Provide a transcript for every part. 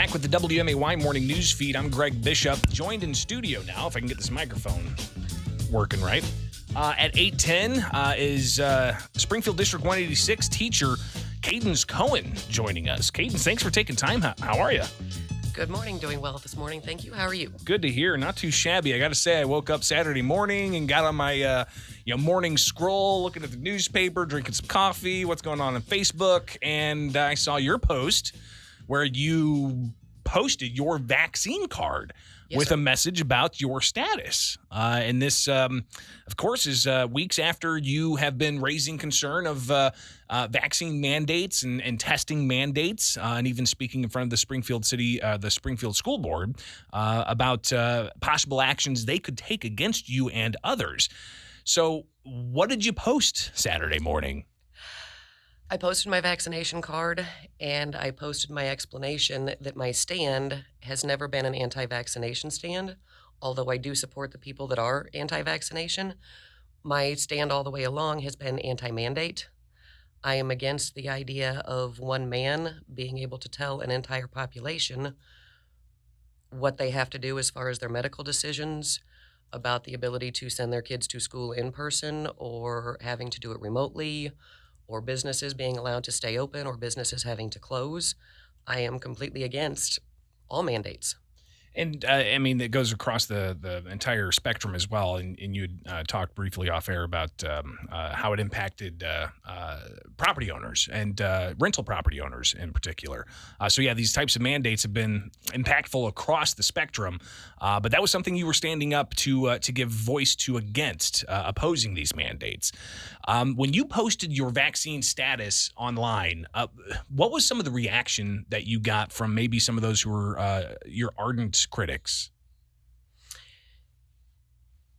Back with the WMAY morning Newsfeed. I'm Greg Bishop, joined in studio now, if I can get this microphone working right. At 8:10 is Springfield District 186 teacher Kadence Koen joining us. Kadence, thanks for taking time. How are you? Good morning. Doing well this morning. Thank you. How are you? Good to hear. Not too shabby. I got to say, I woke up Saturday morning and got on my morning scroll, looking at the newspaper, drinking some coffee, what's going on Facebook, and I saw your post where you posted your vaccine card with a message about your status. And this, of course, is weeks after you have been raising concern of vaccine mandates and testing mandates, and even speaking in front of the Springfield School Board about possible actions they could take against you and others. So what did you post Saturday morning? I posted my vaccination card, and I posted my explanation that my stand has never been an anti-vaccination stand, although I do support the people that are anti-vaccination. My stand all the way along has been anti-mandate. I am against the idea of one man being able to tell an entire population what they have to do as far as their medical decisions, about the ability to send their kids to school in person or having to do it remotely, or businesses being allowed to stay open, or businesses having to close. I am completely against all mandates. And I mean, it goes across the entire spectrum as well. And you talked briefly off air about how it impacted property owners and rental property owners in particular. So yeah, these types of mandates have been impactful across the spectrum. But that was something you were standing up to give voice to against opposing these mandates. When you posted your vaccine status online, what was some of the reaction that you got from maybe some of those who were your ardent critics?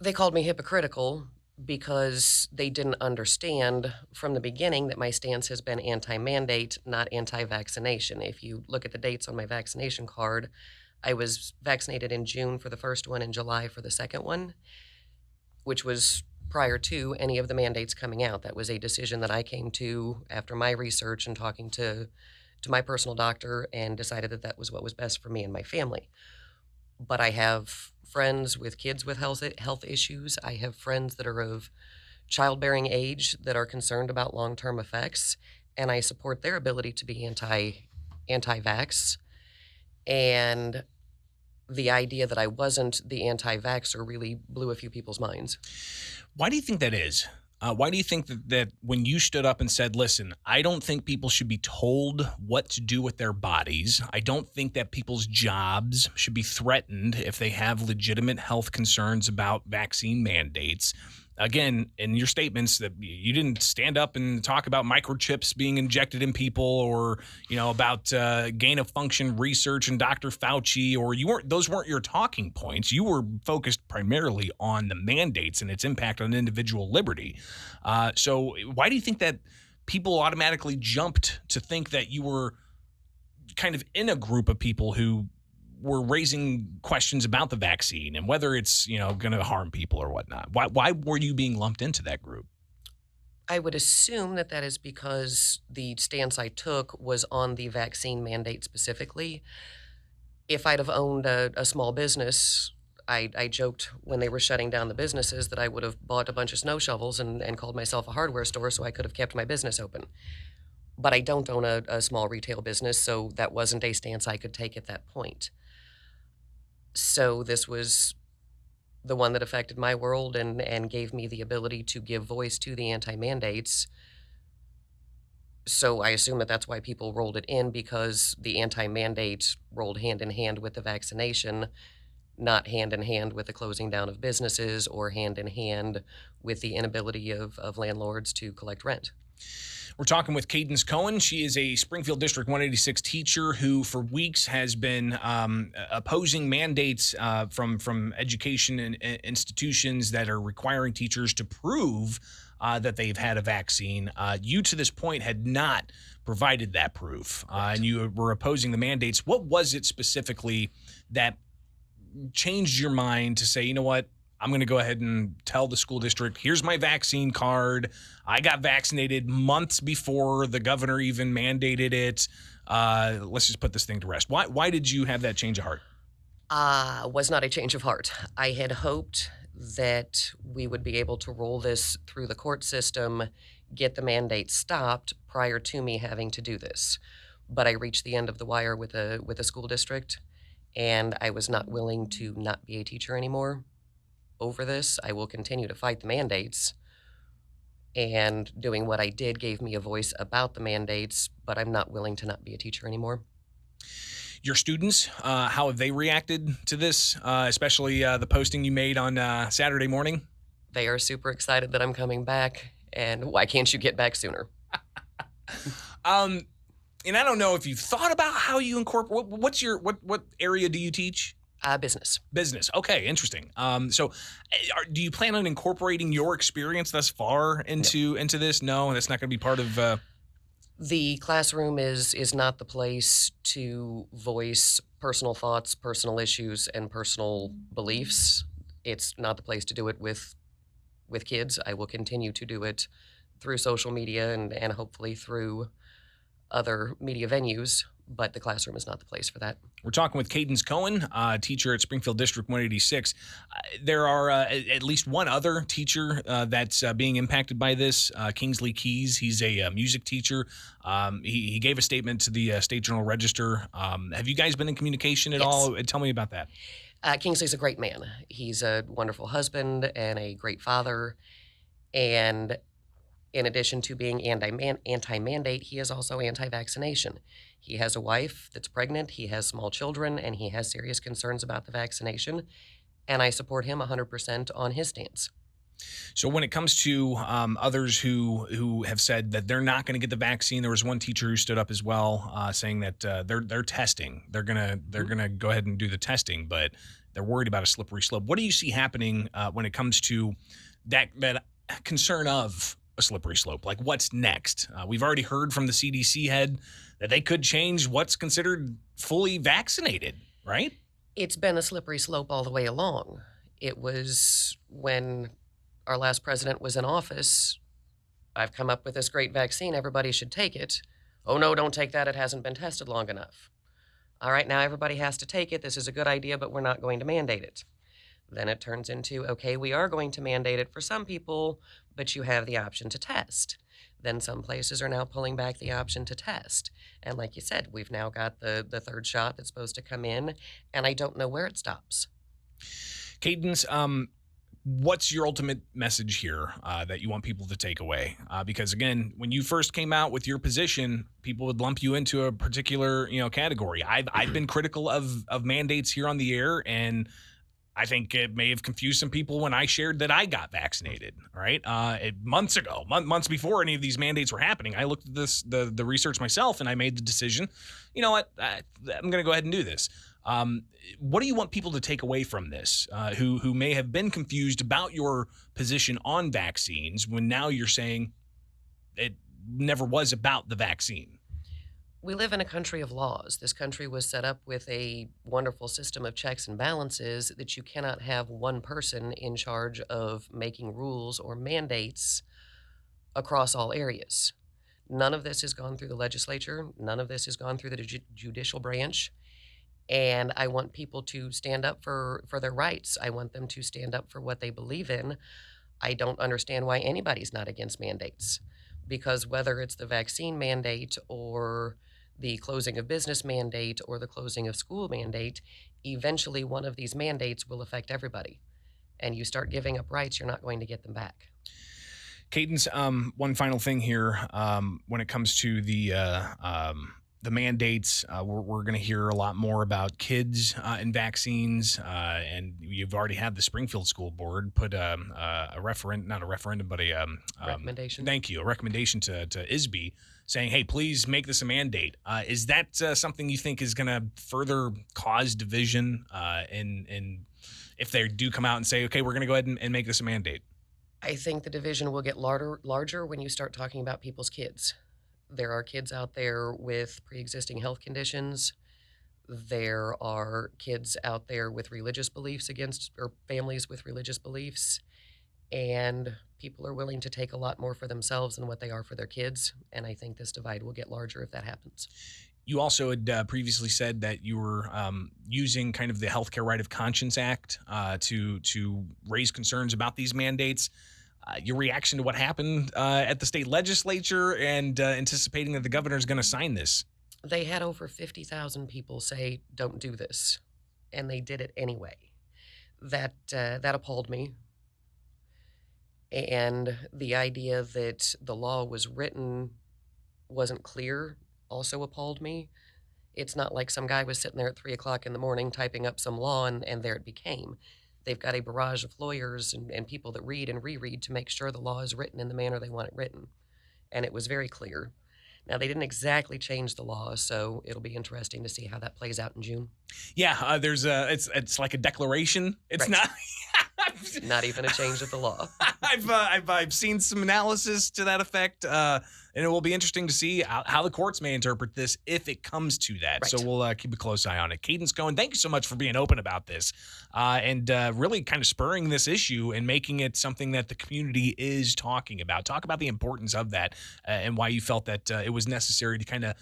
They called me hypocritical because they didn't understand from the beginning that my stance has been anti-mandate, not anti-vaccination. If you look at the dates on my vaccination card, I was vaccinated in June for the first one and July for the second one, which was prior to any of the mandates coming out. That was a decision that I came to after my research and talking to my personal doctor, and decided that that was what was best for me and my family. But I have friends with kids with health issues. I have friends that are of childbearing age that are concerned about long-term effects, and I support their ability to be anti-vax. And the idea that I wasn't the anti-vaxxer really blew a few people's minds. Why do you think that is? Why do you think that when you stood up and said, listen, I don't think people should be told what to do with their bodies. I don't think that people's jobs should be threatened if they have legitimate health concerns about vaccine mandates. Again, in your statements, that you didn't stand up and talk about microchips being injected in people, or about gain of function research and Dr. Fauci, or those weren't your talking points. You were focused primarily on the mandates and its impact on individual liberty. So why do you think that people automatically jumped to think that you were kind of in a group of people who were raising questions about the vaccine and whether it's, going to harm people or whatnot? Why were you being lumped into that group? I would assume that is because the stance I took was on the vaccine mandate specifically. If I'd have owned a small business, I joked when they were shutting down the businesses that I would have bought a bunch of snow shovels and called myself a hardware store so I could have kept my business open. But I don't own a small retail business, so that wasn't a stance I could take at that point. So this was the one that affected my world and gave me the ability to give voice to the anti-mandates. So I assume that that's why people rolled it in, because the anti-mandate rolled hand in hand with the vaccination, not hand in hand with the closing down of businesses or hand in hand with the inability of landlords to collect rent. We're talking with Kadence Koen. She is a Springfield District 186 teacher who for weeks has been opposing mandates from education and institutions that are requiring teachers to prove that they've had a vaccine. You, to this point, had not provided that proof, and you were opposing the mandates. What was it specifically that changed your mind to say, you know what, I'm going to go ahead and tell the school district, here's my vaccine card. I got vaccinated months before the governor even mandated it. Let's just put this thing to rest. Why did you have that change of heart? Was not a change of heart. I had hoped that we would be able to roll this through the court system, get the mandate stopped prior to me having to do this. But I reached the end of the wire with a school district, and I was not willing to not be a teacher anymore over this. I will continue to fight the mandates, and doing what I did gave me a voice about the mandates, but I'm not willing to not be a teacher anymore. Your students, how have they reacted to this, especially the posting you made on Saturday morning? They are super excited that I'm coming back, and why can't you get back sooner? Um, and I don't know if you've thought about how you incorporate. What area do you teach? Business. Business. Okay, interesting. Do you plan on incorporating your experience thus far into this? No, that's not going to be part of. The classroom is not the place to voice personal thoughts, personal issues, and personal beliefs. It's not the place to do it with kids. I will continue to do it through social media and hopefully through other media venues, but the classroom is not the place for that. We're talking with Kadence Koen, teacher at Springfield District 186. There are at least one other teacher that's being impacted by this, Kingsley Keys. He's a music teacher. He gave a statement to the State Journal Register. Have you guys been in communication at Yes. all? Tell me about that. Kingsley's a great man. He's a wonderful husband and a great father. And in addition to being anti-mandate, he is also anti-vaccination. He has a wife that's pregnant, he has small children, and he has serious concerns about the vaccination. And I support him 100% on his stance. So when it comes to others who have said that they're not going to get the vaccine, there was one teacher who stood up as well, saying that they're testing. They're gonna go ahead and do the testing, but they're worried about a slippery slope. What do you see happening when it comes to that concern of a slippery slope? Like, what's next? We've already heard from the CDC head that they could change what's considered fully vaccinated, right? It's been a slippery slope all the way along. It was when our last president was in office. I've come up with this great vaccine. Everybody should take it. Oh, no, don't take that. It hasn't been tested long enough. All right, now everybody has to take it. This is a good idea, but we're not going to mandate it. Then it turns into, okay, we are going to mandate it for some people, but you have the option to test. Then some places are now pulling back the option to test. And like you said, we've now got the third shot that's supposed to come in, and I don't know where it stops. Cadence, what's your ultimate message here that you want people to take away? Because again, when you first came out with your position, people would lump you into a particular category. I've been critical of mandates here on the air, and I think it may have confused some people when I shared that I got vaccinated, right? Months ago, months before any of these mandates were happening, I looked at the research myself, and I made the decision, you know what, I'm going to go ahead and do this. What do you want people to take away from this, who may have been confused about your position on vaccines when now you're saying it never was about the vaccine? We live in a country of laws. This country was set up with a wonderful system of checks and balances that you cannot have one person in charge of making rules or mandates across all areas. None of this has gone through the legislature. None of this has gone through the judicial branch. And I want people to stand up for their rights. I want them to stand up for what they believe in. I don't understand why anybody's not against mandates, because whether it's the vaccine mandate or the closing of business mandate or the closing of school mandate, eventually one of these mandates will affect everybody. And you start giving up rights, you're not going to get them back. Cadence, one final thing here. When it comes to the mandates, we're going to hear a lot more about kids and vaccines. And you've already had the Springfield School Board put a not a referendum, but a Recommendation. Thank you. A recommendation to ISB saying, hey, please make this a mandate. Is that something you think is going to further cause division in if they do come out and say, okay, we're going to go ahead and make this a mandate? I think the division will get larger when you start talking about people's kids. There are kids out there with pre-existing health conditions. There are kids out there with religious beliefs or families with religious beliefs. And people are willing to take a lot more for themselves than what they are for their kids. And I think this divide will get larger if that happens. You also had previously said that you were using kind of the Healthcare Right of Conscience Act to raise concerns about these mandates. Your reaction to what happened at the state legislature and anticipating that the governor is going to sign this. They had over 50,000 people say, don't do this. And they did it anyway. That appalled me. And the idea that the law was written wasn't clear also appalled me. It's not like some guy was sitting there at 3 o'clock in the morning typing up some law and there it became. They've got a barrage of lawyers and people that read and reread to make sure the law is written in the manner they want it written. And it was very clear. Now, they didn't exactly change the law, so it'll be interesting to see how that plays out in June. Yeah, it's like a declaration. It's Right. not. Not even a change of the law. I've seen some analysis to that effect, and it will be interesting to see how the courts may interpret this if it comes to that. Right. So we'll keep a close eye on it. Kadence Koen, thank you so much for being open about this and really kind of spurring this issue and making it something that the community is talking about. Talk about the importance of that and why you felt that it was necessary to kind of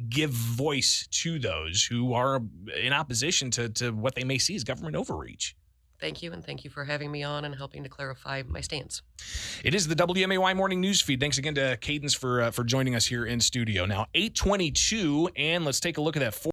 give voice to those who are in opposition to what they may see as government overreach. Thank you, and thank you for having me on and helping to clarify my stance. It is the WMAY morning news feed. Thanks again to Kadence for joining us here in studio. Now 8:22, and let's take a look at that.